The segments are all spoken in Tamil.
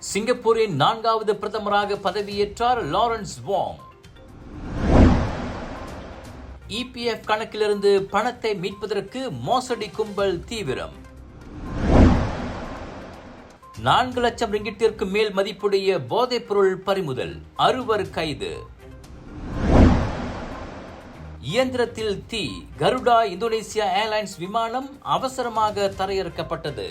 சிங்கப்பூரின் 4வது பிரதமராக பதவியேற்றார் லாரன்ஸ் வாங். EPF கணக்கிலிருந்து பணத்தை மீட்பதற்கு மோசடி கும்பல் தீவிரம். 4 லட்சம் ரிங்கிட்டிற்கு மேல் மதிப்புடைய போதைப் பொருள் பறிமுதல், 6 கைது. இயந்திரத்தில் தீ, கருடா இந்தோனேசியா ஏர்லைன்ஸ் விமானம் அவசரமாக தரையிறக்கப்பட்டது.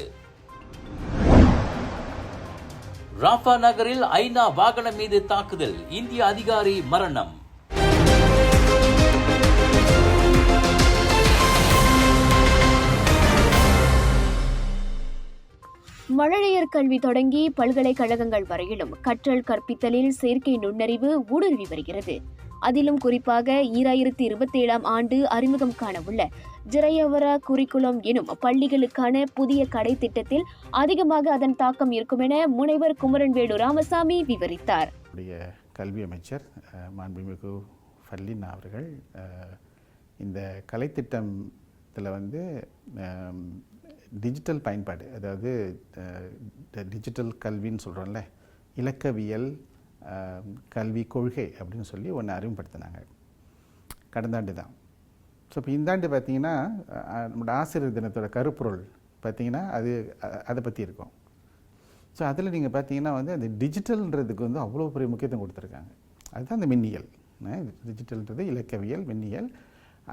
ராஃபா நகரில் ஐநா வாகனம் மீது தாக்குதல், இந்திய அதிகாரி மரணம். மழலையர் கல்வி தொடங்கி பல்கலைக்கழகங்கள் வரையிலும் கற்றல் கற்பித்தலில் செயற்கை நுண்ணறிவு ஊடுருவி வருகிறது. அதிலும் குறிப்பாக 2027ஆம் ஆண்டு அறிமுகம் காணவுள்ள ஜிரையவரா குறிக்குலம் எனும் பள்ளிகளுக்கான புதிய கடை திட்டத்தில் அதிகமாக அதன் தாக்கம் இருக்கும் என முனைவர் குமரன்வேலு ராமசாமி விவரித்தார். கல்வி அமைச்சர் மாண்புமிகு ஃபர்லினா அவர்கள் இந்த கலைத்திட்டத்தில் டிஜிட்டல் பயன்பாடு, அதாவது டிஜிட்டல் கல்வின்னு சொல்கிறோம்ல, இலக்கவியல் கல்வி கொள்கை அப்படின்னு சொல்லி ஒன்று அறிமுகப்படுத்தினாங்க கடந்த ஆண்டு தான். ஸோ இப்போ இந்த ஆண்டு பார்த்திங்கன்னா நம்மளோட ஆசிரியர் தினத்தோட கருப்பொருள் பார்த்திங்கன்னா அதை பற்றி இருக்கும். ஸோ அதில் நீங்கள் பார்த்தீங்கன்னா அந்த டிஜிட்டல்ன்றதுக்கு அவ்வளோ பெரிய முக்கியத்துவம் கொடுத்துருக்காங்க. அதுதான் அந்த மின்னியல். டிஜிட்டல்ன்றது இலக்கவியல், மின்னியல்.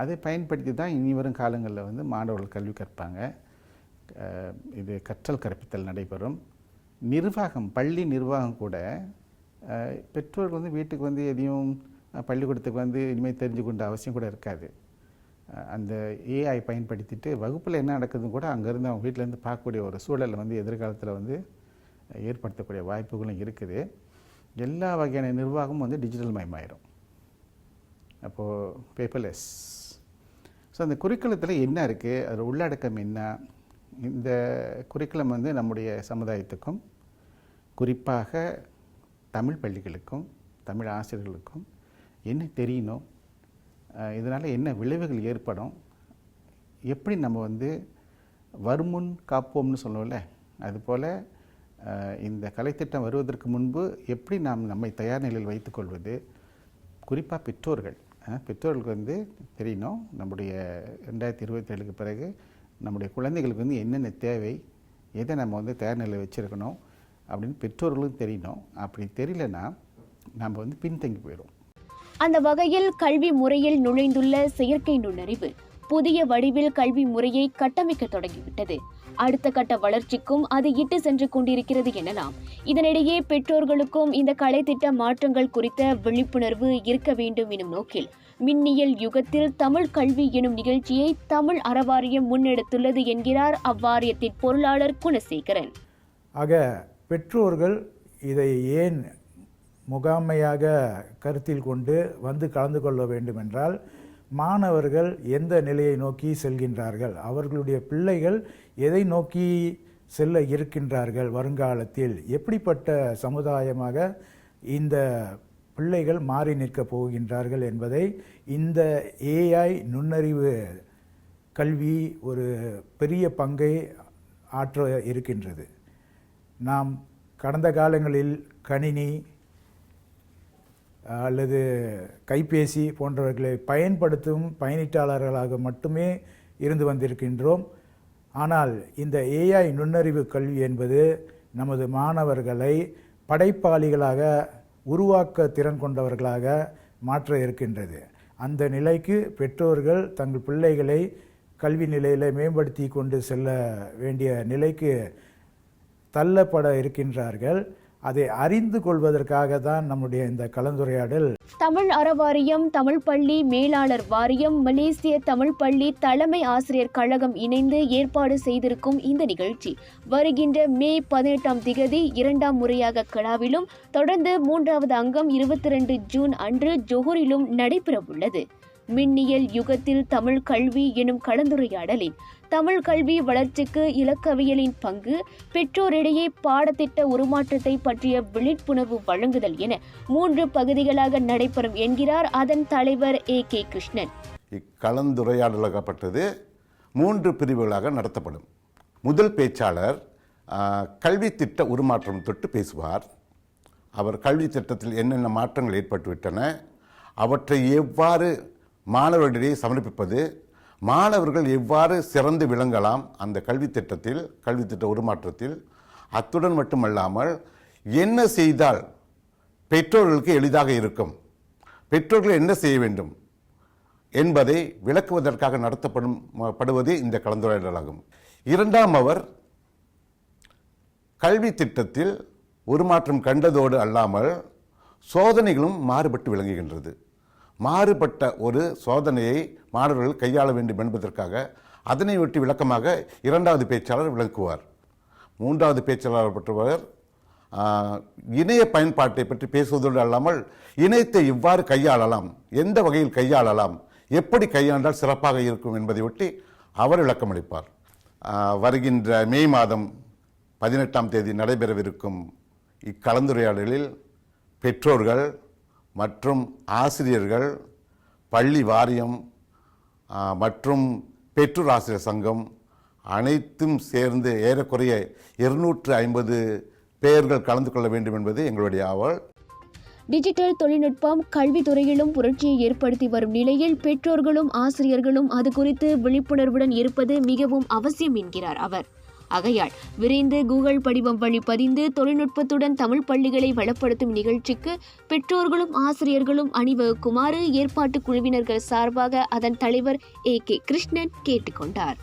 அதை பயன்படுத்தி தான் இனி வரும் காலங்களில் மாணவர்கள் கல்வி கற்பாங்க. இது கற்றல் கற்பித்தல் நடைபெறும். நிர்வாகம், பள்ளி நிர்வாகம் கூட பெற்றோர்கள் வீட்டுக்கு எதையும் பள்ளிக்கூடத்துக்கு இனிமேல் தெரிஞ்சு கொண்ட அவசியம் கூட இருக்காது. அந்த ஏஐ பயன்படுத்திட்டு வகுப்பில் என்ன நடக்குதுன்னு கூட அங்கேருந்து அவங்க வீட்டிலேருந்து பார்க்கக்கூடிய ஒரு சூழலை எதிர்காலத்தில் ஏற்படுத்தக்கூடிய வாய்ப்புகளும் இருக்குது. எல்லா வகையான நிர்வாகமும் டிஜிட்டல் மயமாயிரும். அப்போது பேப்பர்லெஸ். ஸோ அந்த குறிக்கலத்தில் என்ன இருக்குது, அதில் உள்ளடக்கம் என்ன, இந்த குறிக்கலம் நம்முடைய சமுதாயத்துக்கும் குறிப்பாக தமிழ் பள்ளிகளுக்கும் தமிழ் ஆசிரியர்களுக்கும் என்ன தெரியணும், இதனால் என்ன விளைவுகள் ஏற்படும், எப்படி நம்ம வருமுன் காப்போம்னு சொல்லுவோம்ல, அதுபோல் இந்த கலைத்திட்டம் வருவதற்கு முன்பு எப்படி நாம் நம்மை தயார் நிலையில் வைத்துக்கொள்வது, குறிப்பாக பெற்றோர்களுக்கு தெரியணும் நம்முடைய 2027க்கு பிறகு நம்முடைய குழந்தைகளுக்கு என்னென்ன தேவை, எதை நம்ம தயார் நிலையில் வச்சுருக்கணும் அப்படின்னு பெற்றோர்களும் தெரியணும். அப்படி தெரியலன்னா நம்ம பின்தங்கி போயிடும். அந்த வகையில் கல்வி முறையில் நுழைந்துள்ள செயற்கை நுண்ணறிவு புதிய வடிவில் கல்வி முறையை கட்டமைக்க தொடங்கிவிட்டது. அடுத்த கட்ட வளர்ச்சிக்கும் அது இட்டு சென்று கொண்டிருக்கிறது எனலாம். இதனிடையே பெற்றோர்களுக்கும் இந்த கலைத்திட்ட மாற்றங்கள் குறித்த விழிப்புணர்வு இருக்க வேண்டும் எனும் நோக்கில் மின்னியல் யுகத்தில் தமிழ் கல்வி எனும் நிகழ்ச்சியை தமிழ் அறவாரியம் முன்னெடுத்துள்ளது என்கிறார் அவ்வாரியத்தின் பொருளாளர் குணசேகரன். ஆக பெற்றோர்கள் இதை ஏன் முகாமையாக கருத்தில் கொண்டு கலந்து கொள்ள வேண்டும் என்றால், மாணவர்கள் எந்த நிலையை நோக்கி செல்கின்றார்கள், அவர்களுடைய பிள்ளைகள் எதை நோக்கி செல்ல இருக்கின்றார்கள், வருங்காலத்தில் எப்படிப்பட்ட சமுதாயமாக இந்த பிள்ளைகள் மாறி நிற்கப் போகின்றார்கள் என்பதை இந்த ஏஐ நுண்ணறிவு கல்வி ஒரு பெரிய பங்கை ஆற்ற இருக்கின்றது. நாம் கடந்த காலங்களில் கணினி அல்லது கைபேசி போன்றவர்களை பயன்படுத்தும் பயனீட்டாளர்களாக மட்டுமே இருந்து வந்திருக்கின்றோம். ஆனால் இந்த ஏஐ நுண்ணறிவு கல்வி என்பது நமது மாணவர்களை படைப்பாளிகளாக உருவாக்க திறன் கொண்டவர்களாக மாற்ற இருக்கின்றது. அந்த நிலைக்கு பெற்றோர்கள் தங்கள் பிள்ளைகளை கல்வி நிலையில் மேம்படுத்தி கொண்டு செல்ல வேண்டிய நிலைக்கு தள்ளப்பட இருக்கின்றார்கள். அதை அறிந்து கொள்வதற்காக தான் நம்முடைய இந்த கலந்துரையாடல். தமிழ் அறவாரியம், தமிழ் பள்ளி மேலாளர் வாரியம், மலேசிய தமிழ் பள்ளி தலைமை ஆசிரியர் கழகம் இணைந்து ஏற்பாடு செய்திருக்கும் இந்த நிகழ்ச்சி வருகின்ற மே 18ஆம் திகதி 2ஆம் முறையாக கடாவிலும் தொடர்ந்து 3வது அங்கம் 22 ஜூன் அன்று ஜொஹூரிலும் நடைபெறவுள்ளது. மின்னியல் யுகத்தில் தமிழ் கல்வி எனும் கலந்துரையாடலில் தமிழ் கல்வி வளர்ச்சிக்கு இலக்கவியலின் பங்கு, பெற்றோரிடையே பாடத்திட்ட உருமாற்றத்தை பற்றிய விழிப்புணர்வு வழங்குதல் என 3 பகுதிகளாக நடைபெறும் என்கிறார் அதன் தலைவர் AK கிருஷ்ணன். இக்கலந்துரையாடலாகப்பட்டது 3 பிரிவுகளாக நடத்தப்படும். முதல் பேச்சாளர் கல்வி திட்ட உருமாற்றம் தொட்டு பேசுவார். அவர் கல்வி திட்டத்தில் என்னென்ன மாற்றங்கள் ஏற்பட்டுவிட்டன, அவற்றை எவ்வாறு மாணவர்களிடையே சமர்ப்பிப்பது, மாணவர்கள் எவ்வாறு சிறந்து விளங்கலாம் அந்த கல்வி திட்ட உருமாற்றத்தில், அத்துடன் மட்டுமல்லாமல் என்ன செய்தால் பெற்றோர்களுக்கு எளிதாக இருக்கும், பெற்றோர்கள் என்ன செய்ய வேண்டும் என்பதை விளக்குவதற்காக நடத்தப்படுவதே இந்த கலந்துரையாடலாகும். இரண்டாம், அவர் கல்வி திட்டத்தில் உருமாற்றம் கண்டதோடு அல்லாமல் சோதனைகளும் மாறுபட்டு விளங்குகின்றது. மாறுபட்ட ஒரு சோதனையை மாணவர்கள் கையாள வேண்டும் என்பதற்காக அதனை ஒட்டி விளக்கமாக இரண்டாவது பேச்சாளர் விளக்குவார். மூன்றாவது பேச்சாளர் பற்றுவர் இணைய பயன்பாட்டை பற்றி பேசுவதோடு அல்லாமல் இணையத்தை எவ்வாறு கையாளலாம், எந்த வகையில் கையாளலாம், எப்படி கையாண்டால் சிறப்பாக இருக்கும் என்பதை ஒட்டி அவர் விளக்கமளிப்பார். வருகின்ற மே மாதம் 18ஆம் தேதி நடைபெறவிருக்கும் இக்கலந்துரையாடலில் பெற்றோர்கள் மற்றும் ஆசிரியர்கள், பள்ளி வாரியம் மற்றும் பெற்றோர் ஆசிரியர் சங்கம் அனைத்தும் சேர்ந்து ஏறக்குறைய 250 பேர்கள் கலந்து கொள்ள வேண்டும் என்பது எங்களுடைய ஆவல். டிஜிட்டல் தொழில்நுட்பம் கல்வித்துறையிலும் புரட்சியை ஏற்படுத்தி வரும் நிலையில் பெற்றோர்களும் ஆசிரியர்களும் அது குறித்து விழிப்புணர்வுடன் இருப்பது மிகவும் அவசியம் என்கிறார் அவர். ஆகையால் விரைந்து கூகுள் படிவம் வழி பதிந்து தொழில்நுட்பத்துடன் தமிழ் பள்ளிகளை வளப்படுத்தும் நிகழ்ச்சிக்கு பெற்றோர்களும் ஆசிரியர்களும் அணிவகுக்குமாறு ஏற்பாட்டு குழுவினர்கள் சார்பாக அதன் தலைவர் AK கிருஷ்ணன் கேட்டுக்கொண்டார்.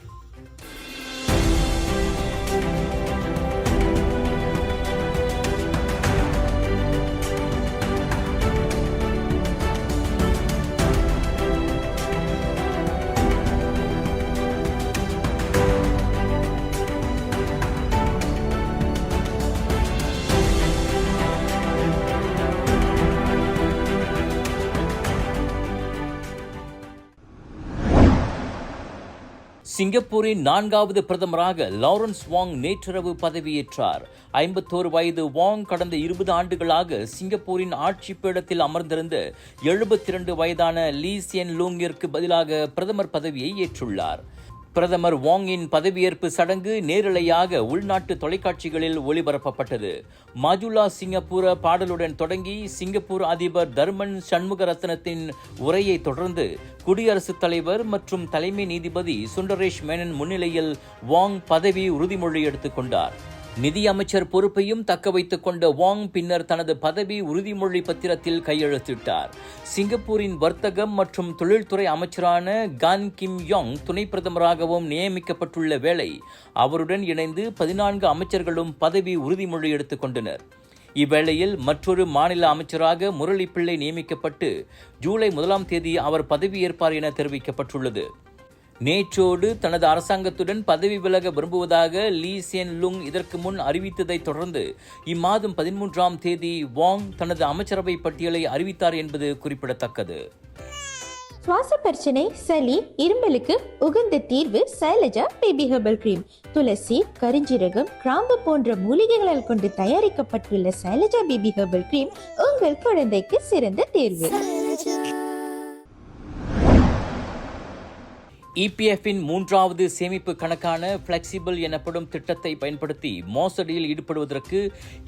சிங்கப்பூரின் 4வது பிரதமராக லாரன்ஸ் வாங் நேற்றிரவு பதவியேற்றார். 51 வயது வாங் கடந்த 20 ஆண்டுகளாக சிங்கப்பூரின் ஆட்சி பீடத்தில் அமர்ந்திருந்த 72 வயதான லீ சியன் லூங்கிற்கு பதிலாக பிரதமர் பதவியை ஏற்றுள்ளார். பிரதமர் வாங்கின் பதவியேற்பு சடங்கு நேரலையாக உள்நாட்டு தொலைக்காட்சிகளில் ஒளிபரப்பப்பட்டது. மாஜுலா சிங்கப்பூர பாடலுடன் தொடங்கி சிங்கப்பூர் அதிபர் தர்மன் சண்முகரத்னத்தின் உரையை தொடர்ந்து குடியரசுத் தலைவர் மற்றும் தலைமை நீதிபதி சுந்தரேஷ் மேனன் முன்னிலையில் வாங் பதவி உறுதிமொழி எடுத்துக் கொண்டார். நிதி அமைச்சர் பொறுப்பையும் தக்க வைத்துக் கொண்ட வாங் பின்னர் தனது பதவி உறுதிமொழி பத்திரத்தில் கையெழுத்திட்டார். சிங்கப்பூரின் வர்த்தகம் மற்றும் தொழில்துறை அமைச்சரான கான் கிம் யோங் துணை பிரதமராகவும் நியமிக்கப்பட்டுள்ள வேளை அவருடன் இணைந்து 14 அமைச்சர்களும் பதவி உறுதிமொழி எடுத்துக் கொண்டனர். இவ்வேளையில் மற்றொரு மாநில அமைச்சராக முரளி பிள்ளை நியமிக்கப்பட்டு ஜூலை 1ஆம் தேதி அவர் பதவியேற்பார் என தெரிவிக்கப்பட்டுள்ளது. நேற்றோடு தனது அரசாங்கத்துடன் பதவி விலக விரும்புவதாக லீ சியன் லுங் இதற்கு முன் அறிவித்ததை தொடர்ந்து இம்மாதம் 13ஆம் தேதி வாங் தனது அமைச்சரவை பட்டியலை அறிவித்தார் என்பது குறிப்பிடத்தக்கது. சுவாச பிரச்சனை, சளி, இருமலுக்கு உகந்த தீர்வு சைலஜா பேபி ஹெர்பல் கிரீம். துளசி, கரிஞ்சீரகம், கிராம்பு போன்ற மூலிகைகளால் கொண்டு தயாரிக்கப்பட்டுள்ள சைலஜா பேபி ஹெர்பல் கிரீம் உங்கள் குழந்தைக்கு சிறந்த தேர்வு. EPFின் 3வது சேமிப்பு கணக்கான பிளெக்சிபிள் எனப்படும் திட்டத்தை பயன்படுத்தி மோசடியில் ஈடுபடுவதற்கு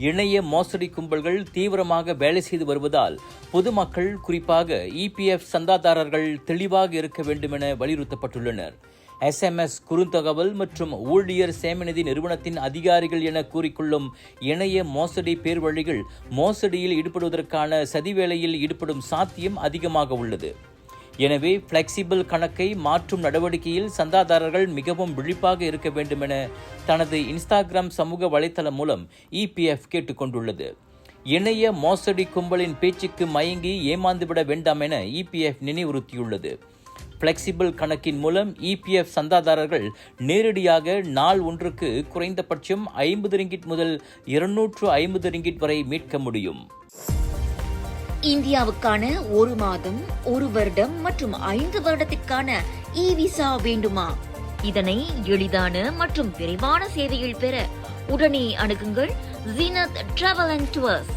இணைய மோசடி கும்பல்கள் தீவிரமாக வேலை செய்து வருவதால் பொதுமக்கள், குறிப்பாக EPF சந்தாதாரர்கள் தெளிவாக இருக்க வேண்டும் என வலியுறுத்தப்பட்டுள்ளனர். SMS குறுந்தகவல் மற்றும் ஊழியர் சேமநிதி நிறுவனத்தின் அதிகாரிகள் என கூறிக்கொள்ளும் இணைய மோசடி பேர்வழிகள் மோசடியில் ஈடுபடுவதற்கான சதிவேளையில் ஈடுபடும் சாத்தியம் அதிகமாக உள்ளது. எனவே பிளெக்சிபிள் கணக்கை மாற்றும் நடவடிக்கையில் சந்தாதாரர்கள் மிகவும் விழிப்பாக இருக்க வேண்டும் என தனது இன்ஸ்டாகிராம் சமூக வலைத்தளம் மூலம் EPF கேட்டுக்கொண்டுள்ளது. இணைய மோசடி கும்பலின் பேச்சுக்கு மயங்கி ஏமாந்துவிட வேண்டாம் என EPF நினைவுறுத்தியுள்ளது. பிளெக்சிபிள் கணக்கின் மூலம் EPF சந்தாதாரர்கள் நேரடியாக நாள் ஒன்றுக்கு குறைந்தபட்சம் 50 ரிங்கிட் முதல் 250 ரிங்கிட் வரை மீட்க முடியும். இந்தியாவுக்கான 1 மாதம், 1 வருடம் மற்றும் 5 வருடத்திற்கான விசா வேண்டுமா? இதனை எளிதான மற்றும் விரைவான சேவையில் பெற உடனே அணுகுங்கள் Zeenath travel and tours.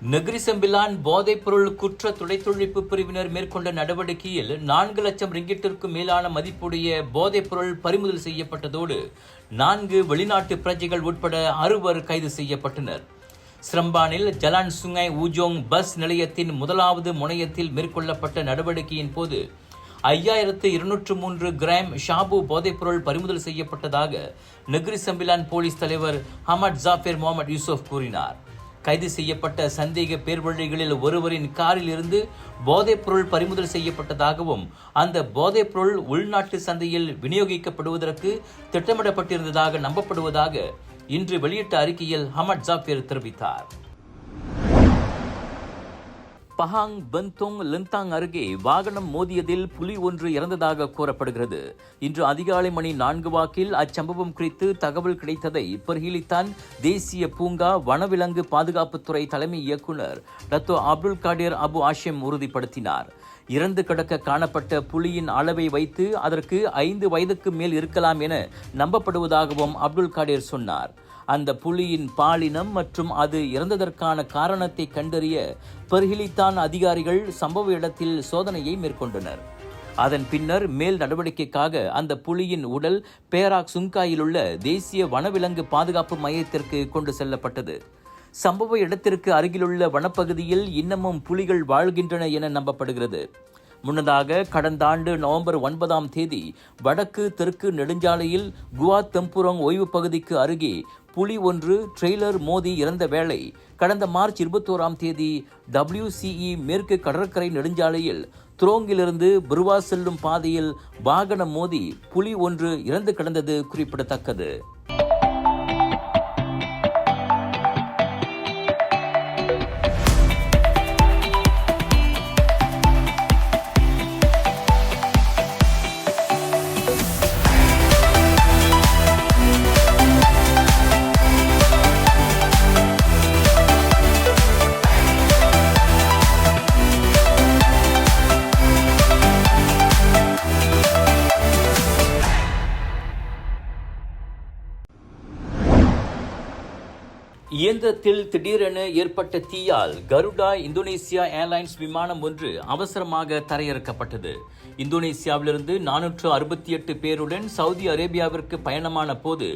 Negeri Sembilan போதைப்பொருள் குற்ற துடைத்தொழிப்பு பிரிவினர் மேற்கொண்ட நடவடிக்கையில் 4 லட்சம் ரிங்கிட்டிற்கும் மேலான மதிப்புடைய போதைப்பொருள் பறிமுதல் செய்யப்பட்டதோடு 4 வெளிநாட்டு பிரஜைகள் உட்பட 6 கைது செய்யப்பட்டனர். ஸ்ரம்பானில் ஜலான் சுங்காய் ஊஜோங் பஸ் நிலையத்தின் முதலாவது முனையத்தில் மேற்கொள்ளப்பட்ட நடவடிக்கையின் போது 5203 கிராம் ஷாபு போதைப்பொருள் பறிமுதல் செய்யப்பட்டதாக நெகிரி செம்பிலான் போலீஸ் தலைவர் ஹமட் ஜாஃபர் முகமது யூசுப் கூறினார். கைது செய்யப்பட்ட சந்தேக பேர்வழிகளில் ஒருவரின் காரில் இருந்து போதைப்பொருள் பறிமுதல் செய்யப்பட்டதாகவும் அந்த போதைப்பொருள் உள்நாட்டு சந்தையில் விநியோகிக்கப்படுவதற்கு திட்டமிடப்பட்டிருந்ததாக நம்பப்படுவதாக இன்று வெளியிட்ட அறிக்கையில் ஹமட் ஜாஃபர் தெரிவித்தார். பஹாங் பெந்தோங் லிந்தாங் அருகே வாகனம் மோதியதில் புலி ஒன்று இறந்ததாக கூறப்படுகிறது. இன்று அதிகாலை மணி 4 வாக்கில் அச்சம்பவம் குறித்து தகவல் கிடைத்ததை பர்ஹிலித்தான் தேசிய பூங்கா வனவிலங்கு பாதுகாப்புத்துறை தலைமை இயக்குனர் டத்தோ அப்துல் காடிர் அபு ஆஷிம் உறுதிப்படுத்தினார். இறந்து கிடக்க காணப்பட்ட புலியின் அளவை வைத்து அதற்கு 5 வயதுக்கு மேல் இருக்கலாம் என நம்பப்படுவதாகவும் அப்துல் காடிர் சொன்னார். அந்த புலியின் பாலினம் மற்றும் அது இறந்ததற்கான காரணத்தை கண்டறிய பர்ஹிலித்தான் அதிகாரிகள் சம்பவ இடத்தில் சோதனையை மேற்கொண்டனர். அதன் பின்னர் மேல் நடவடிக்கைக்காக அந்த புலியின் உடல் பேராக் சுங்காயில் உள்ள தேசிய வனவிலங்கு பாதுகாப்பு மையத்திற்கு கொண்டு செல்லப்பட்டது. சம்பவ இடத்திற்கு அருகிலுள்ள வனப்பகுதியில் இன்னமும் புலிகள் வாழ்கின்றன என நம்பப்படுகிறது. முன்னதாக கடந்த ஆண்டு நவம்பர் 9ஆம் தேதி வடக்கு தெற்கு நெடுஞ்சாலையில் குவா தெம்புரோங் ஓய்வு பகுதிக்கு அருகே புலி ஒன்று ட்ரெய்லர் மோதி இறந்த வேளை கடந்த மார்ச் 21ஆம் தேதி WCE மேற்கு கடற்கரை நெடுஞ்சாலையில் துரோங்கிலிருந்து புருவா செல்லும் பாதையில் வாகனம் மோதி புலி ஒன்று இறந்து கிடந்தது குறிப்பிடத்தக்கது. இயந்திரத்தில் திடீரென ஏற்பட்ட தீயால் கருடா இந்தோனேசியா ஏர்லைன்ஸ் விமானம் ஒன்று அவசரமாக தரையிறக்கப்பட்டது. இந்தோனேசியாவிலிருந்து 468 பேருடன் சவுதி அரேபியாவிற்கு பயணமான போது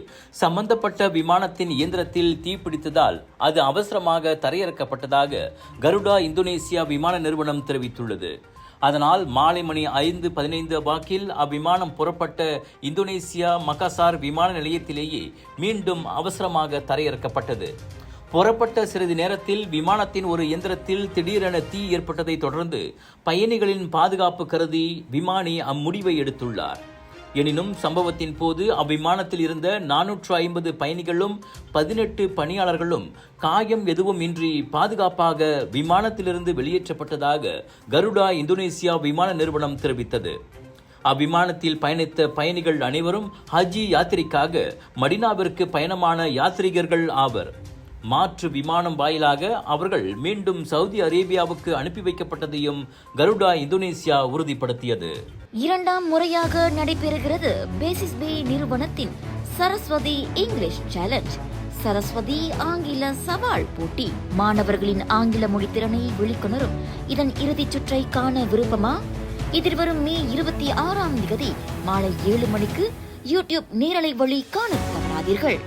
சம்பந்தப்பட்ட விமானத்தின் இயந்திரத்தில் தீப்பிடித்ததால் அது அவசரமாக தரையிறக்கப்பட்டதாக கருடா இந்தோனேசியா விமான நிறுவனம் தெரிவித்துள்ளது. அதனால் மாலை மணி 5:15 வாக்கில் அவ்விமானம் புறப்பட்ட இந்தோனேசியா மக்காசார் விமான நிலையத்திலேயே மீண்டும் அவசரமாக தரையிறக்கப்பட்டது. புறப்பட்ட சிறிது நேரத்தில் விமானத்தின் ஒரு இயந்திரத்தில் திடீரென தீ ஏற்பட்டதை தொடர்ந்து பயணிகளின் பாதுகாப்பு கருதி விமானி அம்முடிவை எடுத்துள்ளார். எனினும் சம்பவத்தின் போது அவ்விமானத்தில் இருந்த 450 பயணிகளும் 18 பணியாளர்களும் காயம் எதுவும் இன்றி பாதுகாப்பாக விமானத்திலிருந்து வெளியேற்றப்பட்டதாக கருடா இந்தோனேசியா விமான நிறுவனம் தெரிவித்தது. அவ்விமானத்தில் பயணித்த பயணிகள் அனைவரும் ஹஜ்ஜி யாத்திரைக்காக மடினாவிற்கு பயணமான யாத்ரீகர்கள் ஆவர். மாற்று விமானம் வாயிலாக அவர்கள் மீண்டும் சவுதி அரேபியாவுக்கு அனுப்பி வைக்கப்பட்டதையும் கருடா இந்தோனேசியா உறுதிப்படுத்தியது. 2ஆம் முறையாக நடைபெறுகிறது பேசிஸ் பே நிறுவனத்தின் சரஸ்வதி இங்கிலீஷ் சேலஞ்ச். சரஸ்வதி ஆங்கில சவால் போட்டி மாணவர்களின் ஆங்கில மொழி திறனை வெளிக்கொணரும் இதன் இறுதிச் சுற்றை காண விருப்பமா? எதிர்வரும் மே 26ஆம் தேதி மாலை 7 மணிக்கு யூடியூப் நேரலை வழி காண தவறாதீர்கள்.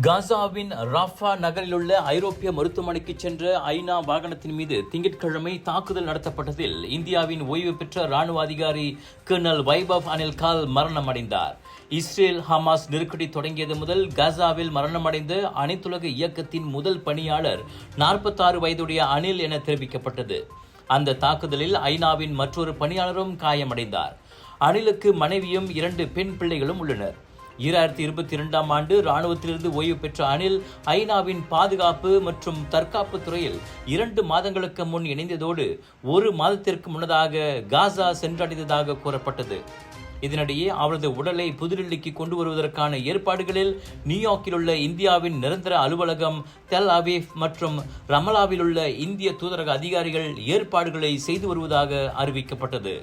காசாவின் ராஃபா நகரில் உள்ள ஐரோப்பிய மருத்துவமனைக்கு சென்ற ஐநா வாகனத்தின் மீது திங்கட்கிழமை தாக்குதல் நடத்தப்பட்டதில் இந்தியாவின் ஓய்வு பெற்ற ராணுவ அதிகாரி கர்னல் வைபவ் அனில் கால் மரணமடைந்தார். இஸ்ரேல் ஹமாஸ் நெருக்கடி தொடங்கியது முதல் காசாவில் மரணமடைந்த அனைத்துலக இயக்கத்தின் முதல் பணியாளர் 46 வயதுடைய அனில் என தெரிவிக்கப்பட்டது. அந்த தாக்குதலில் ஐநாவின் மற்றொரு பணியாளரும் காயமடைந்தார். அனிலுக்கு மனைவியும் 2 பெண் பிள்ளைகளும் உள்ளனர். 2022ஆம் ஆண்டு ராணுவத்திலிருந்து ஓய்வு பெற்ற அனில் ஐநாவின் பாதுகாப்பு மற்றும் தற்காப்பு துறையில் 2 மாதங்களுக்கு முன் இணைந்ததோடு 1 மாதத்திற்கு முன்னதாக காசா சென்றடைந்ததாக கூறப்பட்டது. இதனிடையே அவரது உடலை புதுடில்லிக்கு கொண்டு வருவதற்கான ஏற்பாடுகளில் நியூயார்க்கில் உள்ள இந்தியாவின் நிரந்தர அலுவலகம், தெல் அவீவ் மற்றும் ரமலாவில் உள்ள இந்திய தூதரக அதிகாரிகள் ஏற்பாடுகளை செய்து வருவதாக அறிவிக்கப்பட்டது.